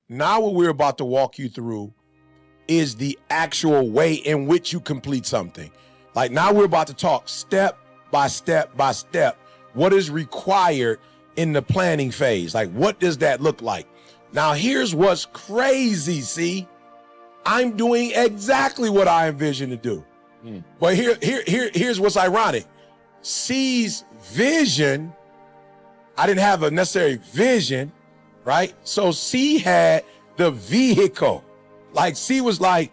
Now what we're about to walk you through is the actual way in which you complete something. Like now we're about to talk step by step by step, what is required in the planning phase. Like what does that look like? Now here's what's crazy, see? I'm doing exactly what I envisioned to do. But here's what's ironic. C's vision, I didn't have a necessary vision, right? So C had the vehicle. Like C was like,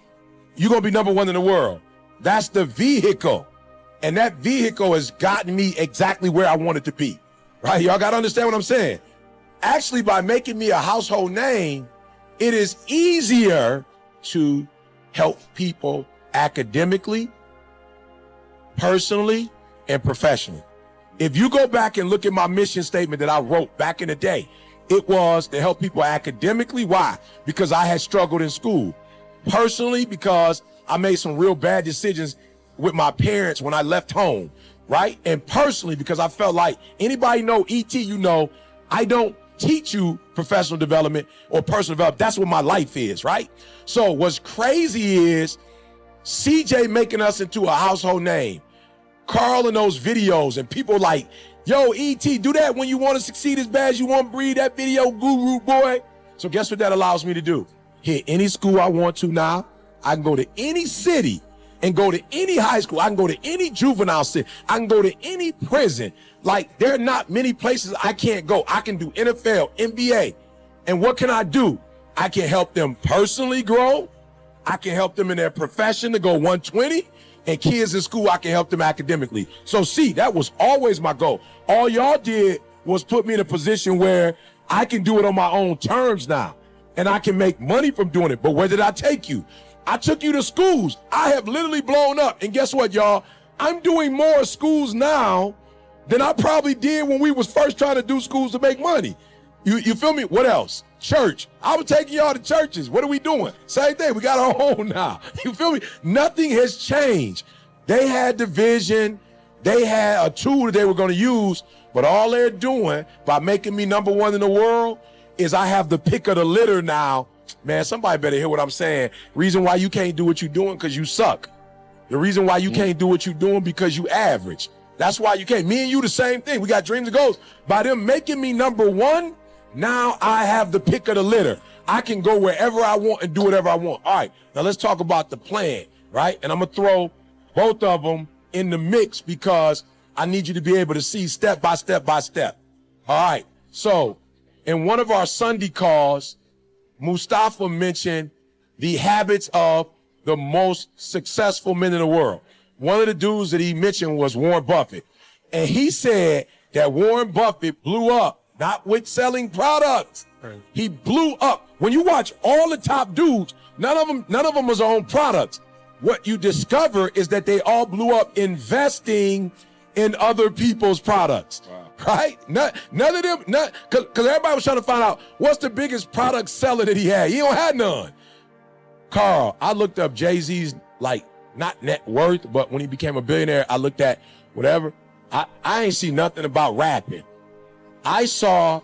you're gonna be number one in the world. That's the vehicle. And that vehicle has gotten me exactly where I wanted to be, right? Y'all gotta understand what I'm saying. Actually, by making me a household name, it is easier to help people academically, personally, and professionally. If you go back and look at my mission statement that I wrote back in the day, it was to help people academically. Why? Because I had struggled in school. Personally, because I made some real bad decisions with my parents when I left home, right? And personally, because I felt like anybody know ET, you know, I don't teach you professional development or personal development. That's what my life is, right? So what's crazy is CJ making us into a household name. Carl in those videos and people like, yo, ET, do that when you want to succeed as bad as you want to breathe, that video guru boy. So guess what that allows me to do? Hit any school I want to now. I can go to any city and go to any high school. I can go to any juvenile city. I can go to any prison. Like there are not many places I can't go. I can do NFL, NBA. And what can I do? I can help them personally grow. I can help them in their profession to go 120. And kids in school, I can help them academically. So see, that was always my goal. All y'all did was put me in a position where I can do it on my own terms now. And I can make money from doing it. But where did I take you? I took you to schools. I have literally blown up. And guess what, y'all? I'm doing more schools now than I probably did when we was first trying to do schools to make money. You feel me? What else? Church. I was taking y'all to churches. What are we doing? Same thing. We got our own now. You feel me? Nothing has changed. They had the vision. They had a tool that they were going to use. But all they're doing by making me number one in the world is I have the pick of the litter now. Man, somebody better hear what I'm saying. Reason why you can't do what you're doing because you suck. The reason why you can't do what you're doing because you average. That's why you can't. Me and you the same thing. We got dreams and goals. By them making me number one, now I have the pick of the litter. I can go wherever I want and do whatever I want. All right, now let's talk about the plan, right? And I'm going to throw both of them in the mix because I need you to be able to see step by step by step. All right, so in one of our Sunday calls, Mustafa mentioned the habits of the most successful men in the world. One of the dudes that he mentioned was Warren Buffett. And he said that Warren Buffett blew up, not with selling products. Right. He blew up. When you watch all the top dudes, none of them was on products. What you discover is that they all blew up investing in other people's products. Wow. Right? None of them, because everybody was trying to find out what's the biggest product seller that he had. He don't have none. Carl, I looked up Jay-Z's, like, not net worth, but when he became a billionaire, I looked at whatever. I ain't see nothing about rapping. I saw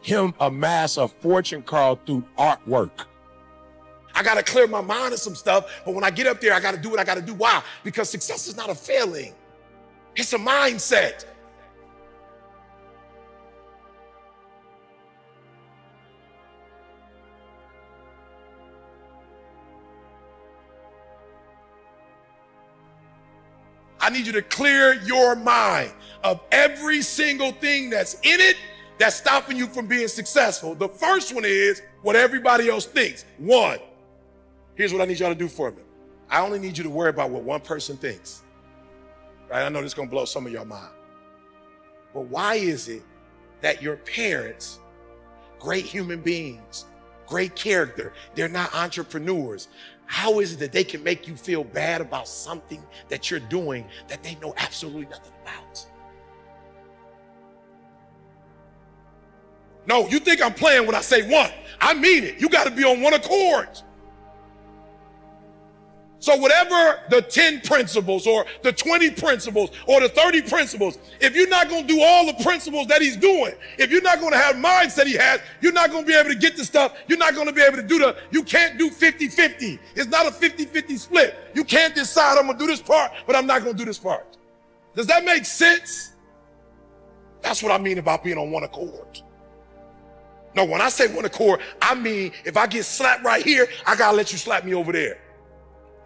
him amass a fortune, Carl, through artwork. I got to clear my mind of some stuff, but when I get up there, I got to do what I got to do. Why? Because success is not a failing. It's a mindset. I need you to clear your mind of every single thing that's in it that's stopping you from being successful. The first one is what everybody else thinks. One, here's what I need y'all to do for me. I only need you to worry about what one person thinks. Right? I know this is going to blow some of your mind. But why is it that your parents, great human beings, great character, they're not entrepreneurs? How is it that they can make you feel bad about something that you're doing that they know absolutely nothing about? No, you think I'm playing when I say one. I mean it. You got to be on one accord. So whatever the 10 principles or the 20 principles or the 30 principles, if you're not going to do all the principles that he's doing, if you're not going to have mindset he has, you're not going to be able to get the stuff. You're not going to be able to do you can't do 50-50. It's not a 50-50 split. You can't decide I'm going to do this part, but I'm not going to do this part. Does that make sense? That's what I mean about being on one accord. No, when I say one accord, I mean if I get slapped right here, I got to let you slap me over there.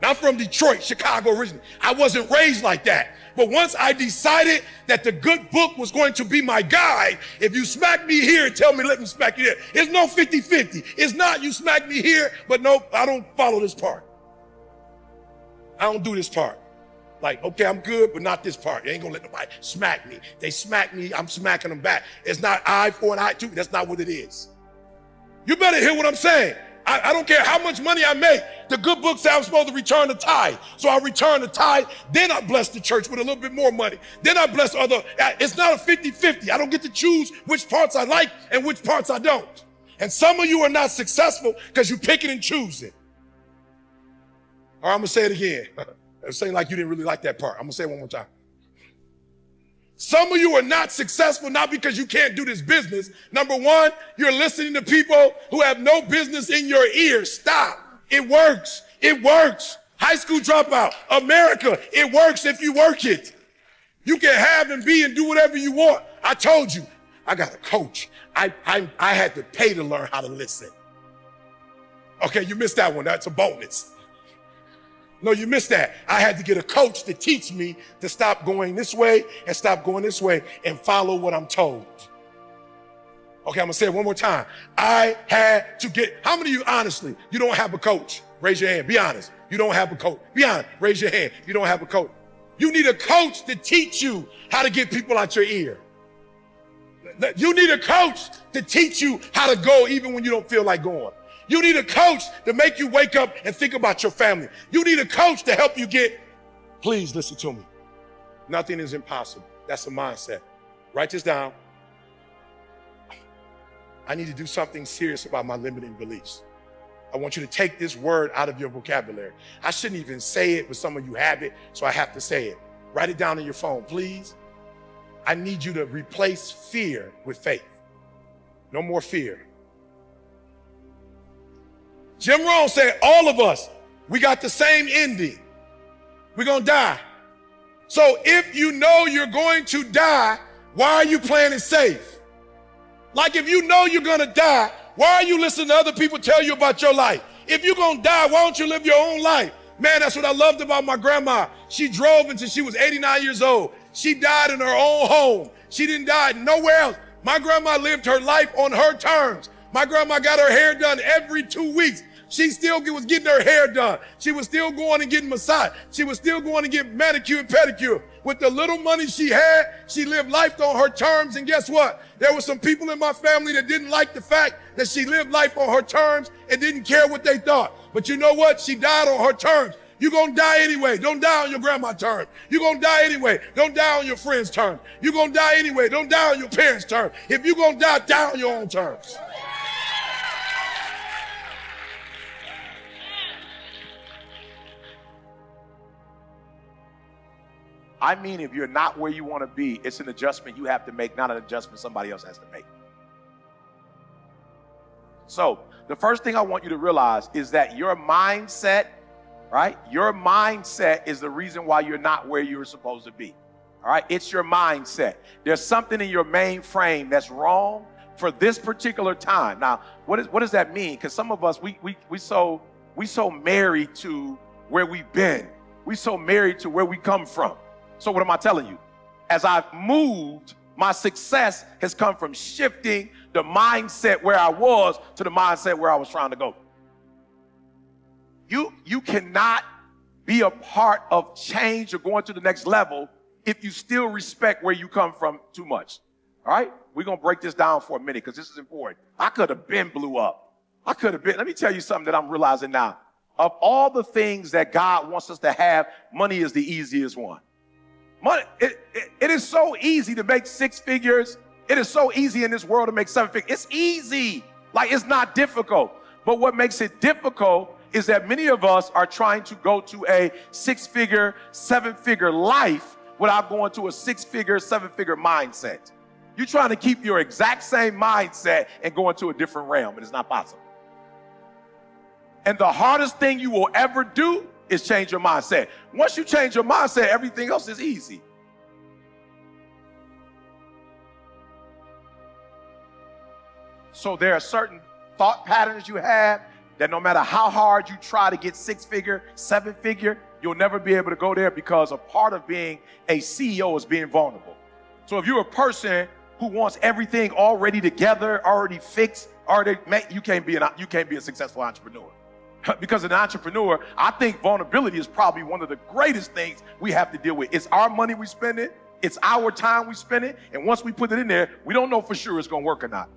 Now, I'm from Detroit, Chicago originally. I wasn't raised like that. But once I decided that the good book was going to be my guide, if you smack me here, tell me, let me smack you there. It's no 50-50. It's not you smack me here, but no, I don't follow this part. I don't do this part. Like, okay, I'm good, but not this part. You ain't gonna let nobody smack me. They smack me, I'm smacking them back. It's not eye for an eye too. That's not what it is. You better hear what I'm saying. I don't care how much money I make. The good book says I'm supposed to return the tithe. So I return the tithe, then I bless the church with a little bit more money. Then I bless other. It's not a 50-50. I don't get to choose which parts I like and which parts I don't. And some of you are not successful because you pick it and choose it. All right, I'm going to say it again. I'm saying like you didn't really like that part. I'm going to say it one more time. Some of you are not successful, not because you can't do this business. Number one, you're listening to people who have no business in your ears. Stop. It works. It works. High school dropout. America. It works if you work it. You can have and be and do whatever you want. I told you, I got a coach. I had to pay to learn how to listen. Okay, you missed that one. That's a bonus. No, you missed that. I had to get a coach to teach me to stop going this way and stop going this way and follow what I'm told. Okay, I'm gonna say it one more time. I had to get, how many of you honestly, you don't have a coach? Raise your hand, be honest. You don't have a coach. Be honest, raise your hand. You don't have a coach. You need a coach to teach you how to get people out your ear. You need a coach to teach you how to go even when you don't feel like going. You need a coach to make you wake up and think about your family. You need a coach to help you get, please listen to me. Nothing is impossible. That's a mindset. Write this down. I need to do something serious about my limiting beliefs. I want you to take this word out of your vocabulary. I shouldn't even say it, but some of you have it, so I have to say it. Write it down on your phone, please. I need you to replace fear with faith. No more fear. Jim Rohn said, all of us, we got the same ending. We're going to die. So if you know you're going to die, why are you playing it safe? Like if you know you're going to die, why are you listening to other people tell you about your life? If you're going to die, why don't you live your own life? Man, that's what I loved about my grandma. She drove until she was 89 years old. She died in her own home. She didn't die nowhere else. My grandma lived her life on her terms. My grandma got her hair done every 2 weeks. She still was getting her hair done. She was still going and getting massaged. She was still going to get manicure and pedicure. With the little money she had, she lived life on her terms. And guess what? There were some people in my family that didn't like the fact that she lived life on her terms and didn't care what they thought. But you know what? She died on her terms. You're going to die anyway. Don't die on your grandma's terms. You're going to die anyway. Don't die on your friend's terms. You're going to die anyway. Don't die on your parents' terms. If you're going to die, die on your own terms. I mean, if you're not where you want to be, it's an adjustment you have to make, not an adjustment somebody else has to make. So the first thing I want you to realize is that your mindset, right? Your mindset is the reason why you're not where you're supposed to be. All right? It's your mindset. There's something in your main frame that's wrong for this particular time. Now, what does that mean? Because some of us, we so married to where we've been. We so married to where we come from. So what am I telling you? As I've moved, my success has come from shifting the mindset where I was to the mindset where I was trying to go. You cannot be a part of change or going to the next level if you still respect where you come from too much. All right? We're going to break this down for a minute because this is important. I could have been blew up. Let me tell you something that I'm realizing now. Of all the things that God wants us to have, money is the easiest one. Money, it is so easy to make 6 figures. It is so easy in this world to make 7 figures. It's easy. Like, it's not difficult. But what makes it difficult is that many of us are trying to go to a 6-figure, 7-figure life without going to a 6-figure, 7-figure mindset. You're trying to keep your exact same mindset and go into a different realm, and it's not possible. And the hardest thing you will ever do is change your mindset. Once you change your mindset, everything else is easy. So there are certain thought patterns you have that no matter how hard you try to get 6-figure, 7-figure, you'll never be able to go there, because a part of being a CEO is being vulnerable. So if you're a person who wants everything already together, already fixed, already made, you can't be a successful entrepreneur. Because an entrepreneur, I think vulnerability is probably one of the greatest things we have to deal with. It's our money we spend it, it's our time we spend it, and once we put it in there, we don't know for sure it's gonna work or not.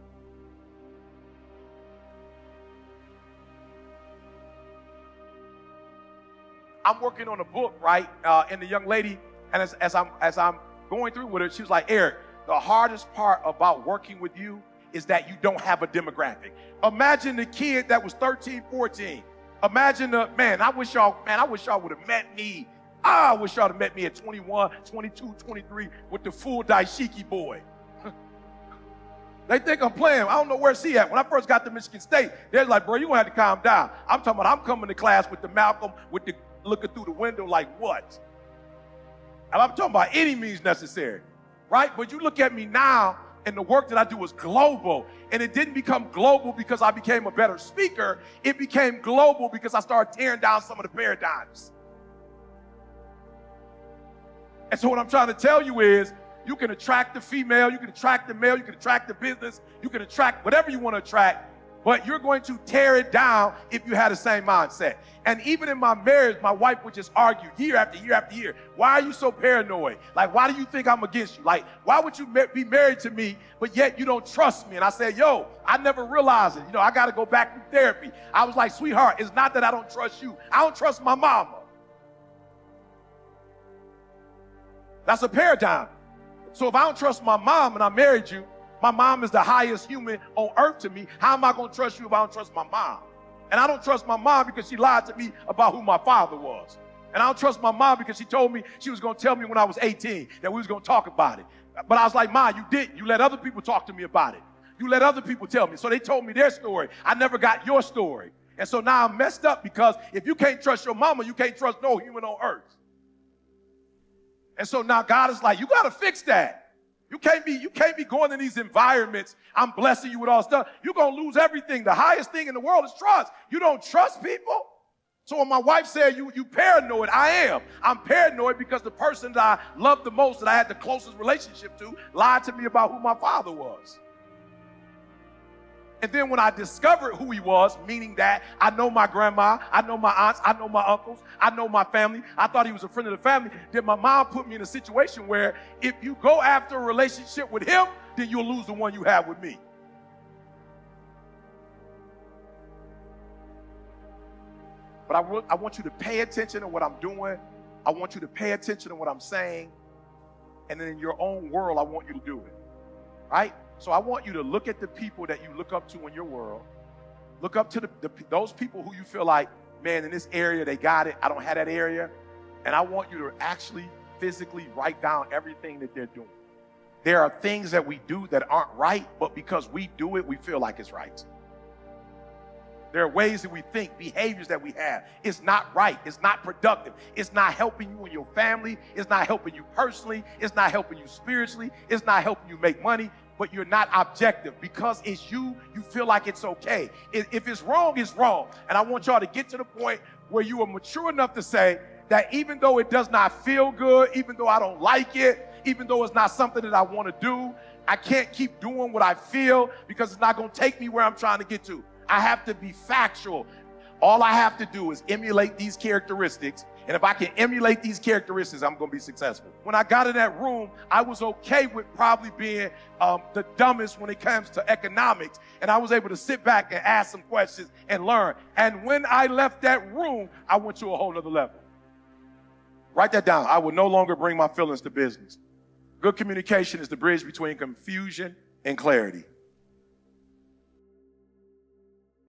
I'm working on a book, right? And the young lady, and as I'm going through with her, she was like, Eric, the hardest part about working with you is that you don't have a demographic. Imagine the kid that was 13, 14. Imagine I wish y'all would have met me. I wish y'all would have met me at 21, 22, 23 with the full dashiki boy. They think I'm playing. I don't know where she at. When I first got to Michigan State, they're like, bro, you're going to have to calm down. I'm talking about I'm coming to class with the Malcolm, with the looking through the window like what? And I'm talking about any means necessary, right? But you look at me now, and the work that I do is global. And it didn't become global because I became a better speaker. It became global because I started tearing down some of the paradigms. And so what I'm trying to tell you is, you can attract the female, you can attract the male, you can attract the business, you can attract whatever you want to attract, but you're going to tear it down if you had the same mindset. And even in my marriage, my wife would just argue year after year after year. Why are you so paranoid? Like, why do you think I'm against you? Like, why would you be married to me, but yet you don't trust me? And I said, yo, I never realized it. I got to go back to therapy. I was like, sweetheart, it's not that I don't trust you. I don't trust my mama. That's a paradigm. So if I don't trust my mom and I married you, my mom is the highest human on earth to me. How am I going to trust you if I don't trust my mom? And I don't trust my mom because she lied to me about who my father was. And I don't trust my mom because she told me she was going to tell me when I was 18 that we was going to talk about it. But I was like, Ma, you didn't. You let other people talk to me about it. You let other people tell me. So they told me their story. I never got your story. And so now I'm messed up, because if you can't trust your mama, you can't trust no human on earth. And so now God is like, you got to fix that. You can't be going in these environments. I'm blessing you with all stuff. You're going to lose everything. The highest thing in the world is trust. You don't trust people. So when my wife said, you paranoid, I am. I'm paranoid because the person that I loved the most, that I had the closest relationship to, lied to me about who my father was. And then when I discovered who he was, meaning that I know my grandma, I know my aunts, I know my uncles, I know my family, I thought he was a friend of the family, then my mom put me in a situation where if you go after a relationship with him, then you'll lose the one you have with me. But I want you to pay attention to what I'm doing. I want you to pay attention to what I'm saying. And then in your own world, I want you to do it, right? So I want you to look at the people that you look up to in your world. Look up to those people who you feel like, man, in this area, they got it. I don't have that area. And I want you to actually physically write down everything that they're doing. There are things that we do that aren't right, but because we do it, we feel like it's right. There are ways that we think, behaviors that we have. It's not right. It's not productive. It's not helping you and your family. It's not helping you personally. It's not helping you spiritually. It's not helping you make money. But you're not objective because it's you. You feel like it's okay. If it's wrong, it's wrong. And I want y'all to get to the point where you are mature enough to say that even though it does not feel good, even though I don't like it, even though it's not something that I want to do, I can't keep doing what I feel because it's not going to take me where I'm trying to get to. I have to be factual. All I have to do is emulate these characteristics. And if I can emulate these characteristics, I'm going to be successful. When I got in that room, I was okay with probably being the dumbest when it comes to economics. And I was able to sit back and ask some questions and learn. And when I left that room, I went to a whole nother level. Write that down. I will no longer bring my feelings to business. Good communication is the bridge between confusion and clarity.